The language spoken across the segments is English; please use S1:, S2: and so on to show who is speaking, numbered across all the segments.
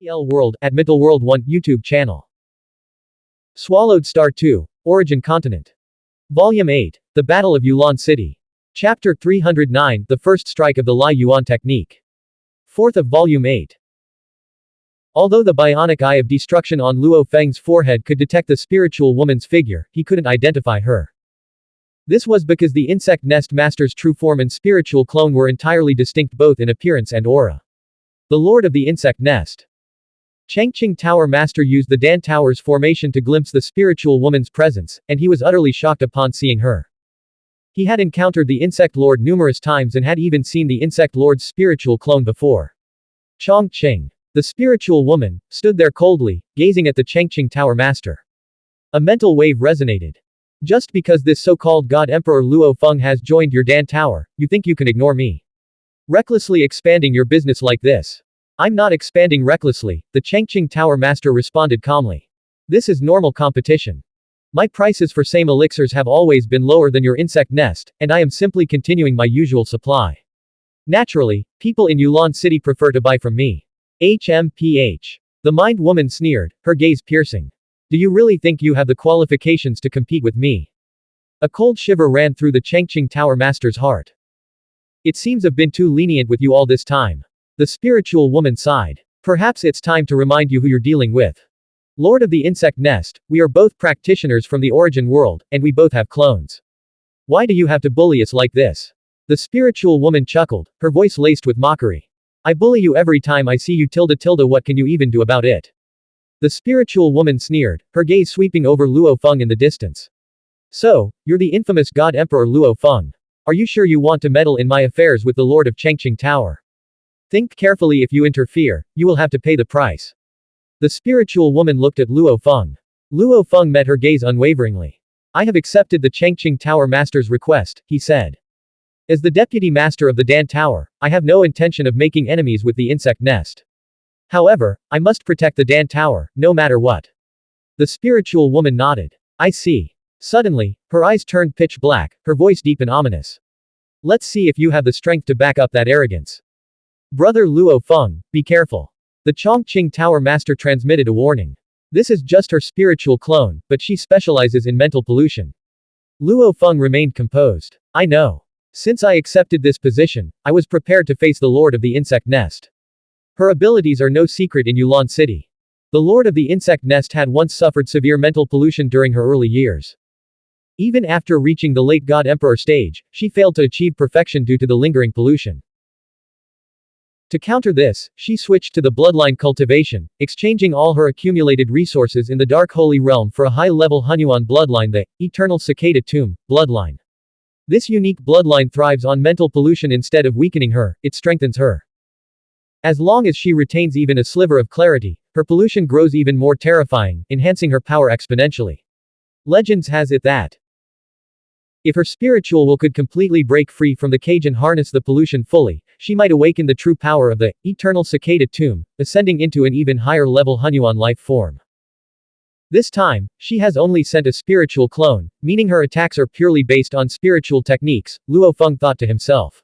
S1: L World at Mittel World 1 YouTube channel. Swallowed Star 2, Origin Continent. Volume 8, The Battle of Yuan City. Chapter 309, The First Strike of the Lie Yuan Technique. 4th of Volume 8. Although the bionic eye of destruction on Luo Feng's forehead could detect the spiritual woman's figure, he couldn't identify her. This was because the insect nest master's true form and spiritual clone were entirely distinct both in appearance and aura. The Lord of the Insect Nest. Changqing Tower Master used the Dan Tower's formation to glimpse the spiritual woman's presence, and he was utterly shocked upon seeing her. He had encountered the Insect Lord numerous times and had even seen the Insect Lord's spiritual clone before. Changqing, the spiritual woman, stood there coldly, gazing at the Changqing Tower Master. A mental wave resonated. Just because this so-called God Emperor Luo Feng has joined your Dan Tower, you think you can ignore me? Recklessly expanding your business like this. I'm not expanding recklessly, the Changqing Tower Master responded calmly. This is normal competition. My prices for same elixirs have always been lower than your insect nest, and I am simply continuing my usual supply. Naturally, people in Yuan City prefer to buy from me. HMPH. The mind woman sneered, her gaze piercing. Do you really think you have the qualifications to compete with me? A cold shiver ran through the Changqing Tower Master's heart. It seems I've been too lenient with you all this time. The spiritual woman sighed. Perhaps it's time to remind you who you're dealing with. Lord of the Insect Nest, we are both practitioners from the origin world, and we both have clones. Why do you have to bully us like this? The spiritual woman chuckled, her voice laced with mockery. I bully you every time I see you tilde, what can you even do about it? The spiritual woman sneered, her gaze sweeping over Luo Feng in the distance. So, you're the infamous God Emperor Luo Feng. Are you sure you want to meddle in my affairs with the Lord of Changqing Tower? Think carefully, if you interfere, you will have to pay the price. The spiritual woman looked at Luo Feng. Luo Feng met her gaze unwaveringly. I have accepted the Changqing Tower Master's request, he said. As the deputy master of the Dan Tower, I have no intention of making enemies with the insect nest. However, I must protect the Dan Tower, no matter what. The spiritual woman nodded. I see. Suddenly, her eyes turned pitch black, her voice deep and ominous. Let's see if you have the strength to back up that arrogance. Brother Luo Feng, be careful. The Chongqing Tower Master transmitted a warning. This is just her spiritual clone, but she specializes in mental pollution. Luo Feng remained composed. I know. Since I accepted this position, I was prepared to face the Lord of the Insect Nest. Her abilities are no secret in Yuan City. The Lord of the Insect Nest had once suffered severe mental pollution during her early years. Even after reaching the late God Emperor stage, she failed to achieve perfection due to the lingering pollution. To counter this, she switched to the bloodline cultivation, exchanging all her accumulated resources in the Dark Holy Realm for a high-level Xuanhuan bloodline, the Eternal Cicada Tomb bloodline. This unique bloodline thrives on mental pollution. Instead of weakening her, it strengthens her. As long as she retains even a sliver of clarity, her pollution grows even more terrifying, enhancing her power exponentially. Legends has it that if her spiritual will could completely break free from the cage and harness the pollution fully, she might awaken the true power of the Eternal Cicada Tomb, ascending into an even higher level Xuanhuan life form. This time, she has only sent a spiritual clone, meaning her attacks are purely based on spiritual techniques, Luo Feng thought to himself.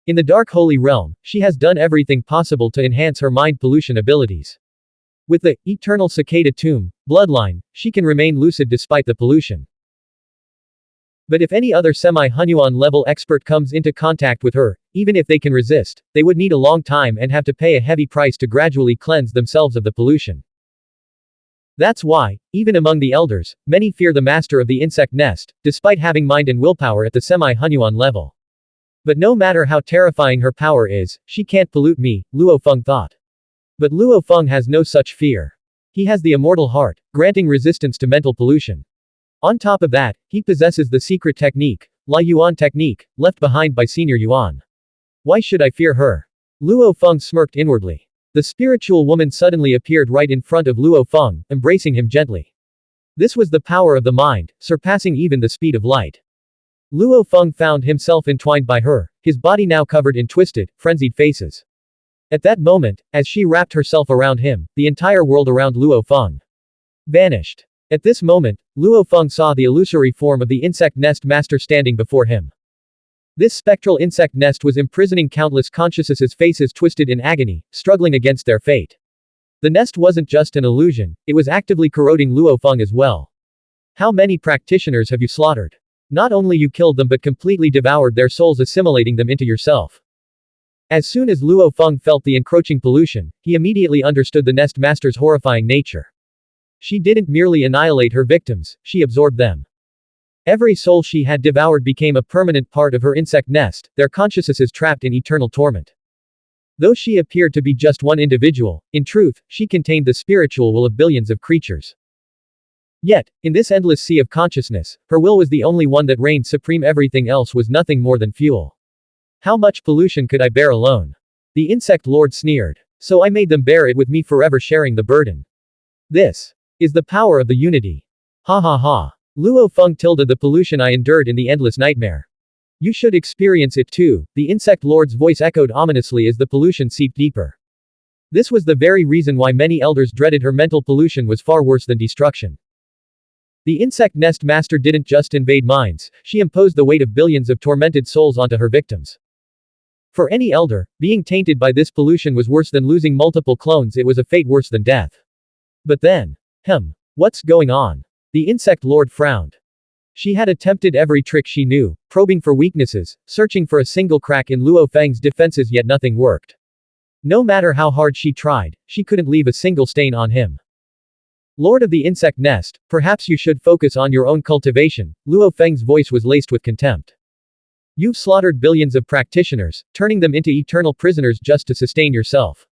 S1: In the Dark Holy Realm, she has done everything possible to enhance her mind pollution abilities. With the Eternal Cicada Tomb bloodline, she can remain lucid despite the pollution. But if any other semi-Xuanhuan level expert comes into contact with her, even if they can resist, they would need a long time and have to pay a heavy price to gradually cleanse themselves of the pollution. That's why, even among the elders, many fear the master of the insect nest, despite having mind and willpower at the semi-Xuanhuan level. But no matter how terrifying her power is, she can't pollute me, Luo Feng thought. But Luo Feng has no such fear. He has the immortal heart, granting resistance to mental pollution. On top of that, he possesses the secret technique, Lie Yuan technique, left behind by Senior Yuan. Why should I fear her? Luo Feng smirked inwardly. The spiritual woman suddenly appeared right in front of Luo Feng, embracing him gently. This was the power of the mind, surpassing even the speed of light. Luo Feng found himself entwined by her, his body now covered in twisted, frenzied faces. At that moment, as she wrapped herself around him, the entire world around Luo Feng vanished. At this moment, Luo Feng saw the illusory form of the insect nest master standing before him. This spectral insect nest was imprisoning countless consciousnesses' faces twisted in agony, struggling against their fate. The nest wasn't just an illusion, it was actively corroding Luo Feng as well. How many practitioners have you slaughtered? Not only you killed them but completely devoured their souls, assimilating them into yourself. As soon as Luo Feng felt the encroaching pollution, he immediately understood the nest master's horrifying nature. She didn't merely annihilate her victims, she absorbed them. Every soul she had devoured became a permanent part of her insect nest, their consciousnesses trapped in eternal torment. Though she appeared to be just one individual, in truth, she contained the spiritual will of billions of creatures. Yet, in this endless sea of consciousness, her will was the only one that reigned supreme, everything else was nothing more than fuel. How much pollution could I bear alone? The insect lord sneered. So I made them bear it with me, forever sharing the burden. This is the power of the unity. Ha ha ha. Luo Feng tilted the pollution I endured in the endless nightmare. You should experience it too, the insect lord's voice echoed ominously as the pollution seeped deeper. This was the very reason why many elders dreaded her. Mental pollution was far worse than destruction. The insect nest master didn't just invade minds, she imposed the weight of billions of tormented souls onto her victims. For any elder, being tainted by this pollution was worse than losing multiple clones. It was a fate worse than death. But then, what's going on? The insect lord frowned. She had attempted every trick she knew, probing for weaknesses, searching for a single crack in Luo Feng's defenses, yet nothing worked. No matter how hard she tried, she couldn't leave a single stain on him. Lord of the insect nest, perhaps you should focus on your own cultivation. Luo Feng's voice was laced with contempt. You've slaughtered billions of practitioners, turning them into eternal prisoners just to sustain yourself.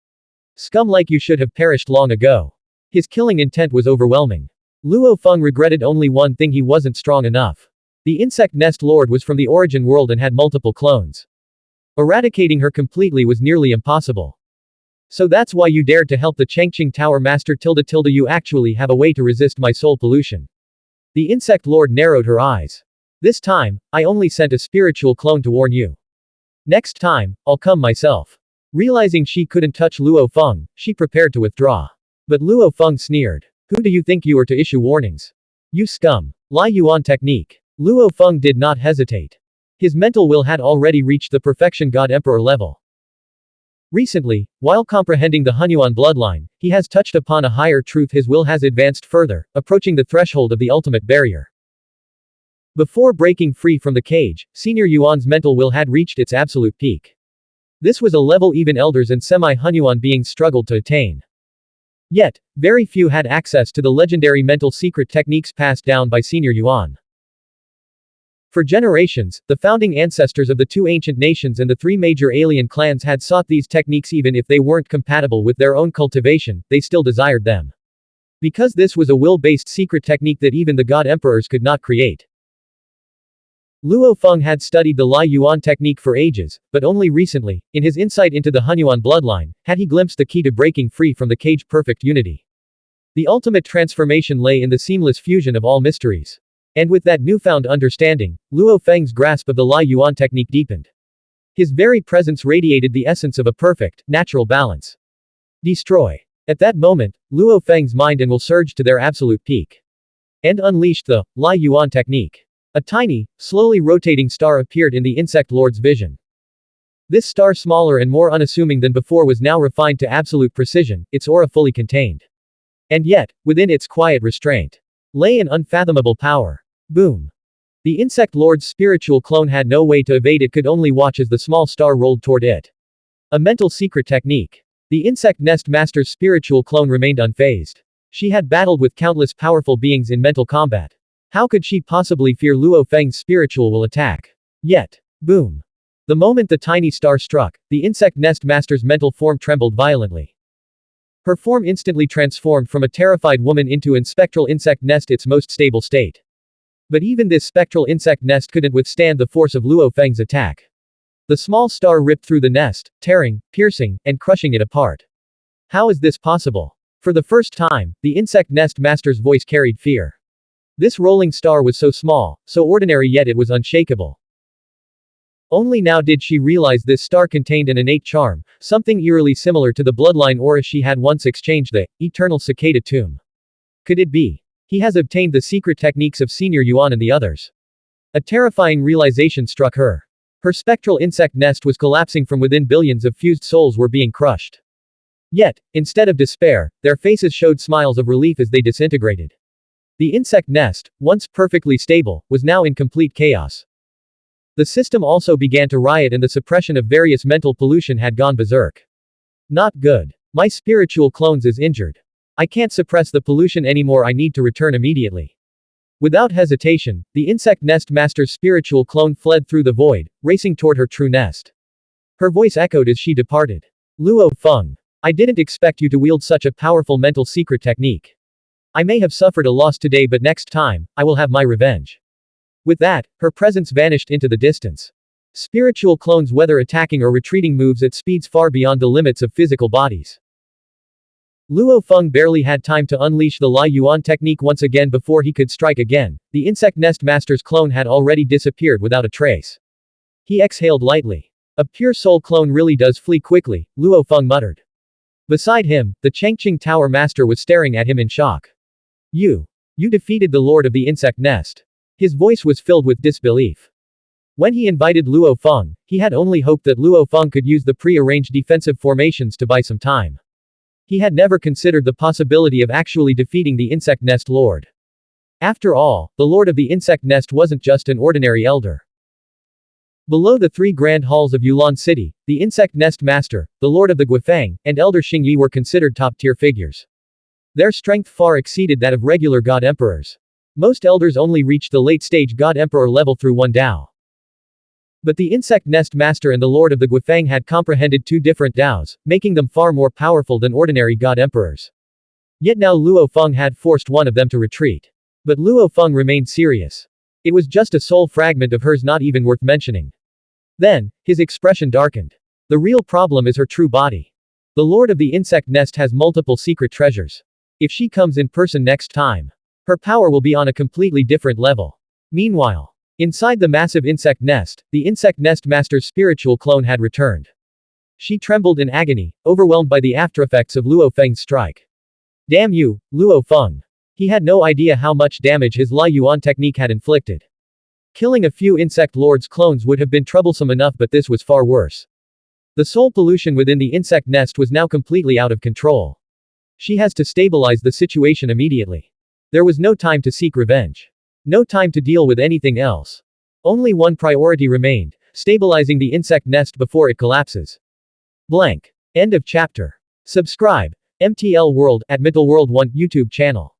S1: Scum like you should have perished long ago. His killing intent was overwhelming. Luo Feng regretted only one thing: he wasn't strong enough. The insect nest lord was from the origin world and had multiple clones. Eradicating her completely was nearly impossible. So that's why you dared to help the Changqing Tower Master. You actually have a way to resist my soul pollution. The insect lord narrowed her eyes. This time, I only sent a spiritual clone to warn you. Next time, I'll come myself. Realizing she couldn't touch Luo Feng, she prepared to withdraw. But Luo Feng sneered. Who do you think you are to issue warnings? You scum. Lie Yuan technique. Luo Feng did not hesitate. His mental will had already reached the perfection god emperor level. Recently, while comprehending the Xuanhuan bloodline, he has touched upon a higher truth. His will has advanced further, approaching the threshold of the ultimate barrier. Before breaking free from the cage, Senior Yuan's mental will had reached its absolute peak. This was a level even elders and semi-Xuanhuan beings struggled to attain. Yet, very few had access to the legendary mental secret techniques passed down by Senior Yuan. For generations, the founding ancestors of the two ancient nations and the three major alien clans had sought these techniques. Even if they weren't compatible with their own cultivation, they still desired them. Because this was a will-based secret technique that even the god emperors could not create. Luo Feng had studied the Lie Yuan technique for ages, but only recently, in his insight into the Xuanhuan bloodline, had he glimpsed the key to breaking free from the cage: perfect unity. The ultimate transformation lay in the seamless fusion of all mysteries. And with that newfound understanding, Luo Feng's grasp of the Lie Yuan technique deepened. His very presence radiated the essence of a perfect, natural balance. Destroy. At that moment, Luo Feng's mind and will surged to their absolute peak. And unleashed the Lie Yuan technique. A tiny, slowly rotating star appeared in the insect lord's vision. This star, smaller and more unassuming than before, was now refined to absolute precision, its aura fully contained. And yet, within its quiet restraint, lay an unfathomable power. Boom. The insect lord's spiritual clone had no way to evade it, could only watch as the small star rolled toward it. A mental secret technique. The insect nest master's spiritual clone remained unfazed. She had battled with countless powerful beings in mental combat. How could she possibly fear Luo Feng's spiritual will attack? Yet, boom. The moment the tiny star struck, the insect nest master's mental form trembled violently. Her form instantly transformed from a terrified woman into an spectral insect nest, its most stable state. But even this spectral insect nest couldn't withstand the force of Luo Feng's attack. The small star ripped through the nest, tearing, piercing, and crushing it apart. How is this possible? For the first time, the insect nest master's voice carried fear. This rolling star was so small, so ordinary, yet it was unshakable. Only now did she realize this star contained an innate charm, something eerily similar to the bloodline aura she had once exchanged, the eternal cicada tomb. Could it be? He has obtained the secret techniques of Senior Yuan and the others. A terrifying realization struck her. Her spectral insect nest was collapsing from within, billions of fused souls were being crushed. Yet, instead of despair, their faces showed smiles of relief as they disintegrated. The insect nest, once perfectly stable, was now in complete chaos. The system also began to riot and the suppression of various mental pollution had gone berserk. Not good. My spiritual clones is injured. I can't suppress the pollution anymore, I need to return immediately. Without hesitation, the insect nest master's spiritual clone fled through the void, racing toward her true nest. Her voice echoed as she departed. Luo Feng. I didn't expect you to wield such a powerful mental secret technique. I may have suffered a loss today, but next time, I will have my revenge. With that, her presence vanished into the distance. Spiritual clones whether attacking or retreating moves at speeds far beyond the limits of physical bodies. Luo Feng barely had time to unleash the Lie Yuan technique once again before he could strike again. The insect nest master's clone had already disappeared without a trace. He exhaled lightly. A pure soul clone really does flee quickly, Luo Feng muttered. Beside him, the Changqing Tower master was staring at him in shock. You defeated the lord of the insect nest. His voice was filled with disbelief. When he invited Luo Feng, he had only hoped that Luo Feng could use the pre-arranged defensive formations to buy some time. He had never considered the possibility of actually defeating the insect nest lord. After all, the lord of the insect nest wasn't just an ordinary elder. Below the three grand halls of Yulan City, the insect nest master, the lord of the Guifang, and elder Xingyi were considered top-tier figures. Their strength far exceeded that of regular god emperors. Most elders only reached the late-stage god emperor level through one Dao. But the insect nest master and the lord of the Guifang had comprehended two different Daos, making them far more powerful than ordinary god emperors. Yet now Luo Feng had forced one of them to retreat. But Luo Feng remained serious. It was just a soul fragment of hers, not even worth mentioning. Then, his expression darkened. The real problem is her true body. The lord of the insect nest has multiple secret treasures. If she comes in person next time, her power will be on a completely different level. Meanwhile, inside the massive insect nest, the insect nest master's spiritual clone had returned. She trembled in agony, overwhelmed by the aftereffects of Luo Feng's strike. Damn you, Luo Feng. He had no idea how much damage his Lie Yuan technique had inflicted. Killing a few insect lord's clones would have been troublesome enough, but this was far worse. The soul pollution within the insect nest was now completely out of control. She has to stabilize the situation immediately. There was no time to seek revenge. No time to deal with anything else. Only one priority remained, stabilizing the insect nest before it collapses. Blank. End of chapter. Subscribe. MTL World at Mythal World 1 YouTube channel.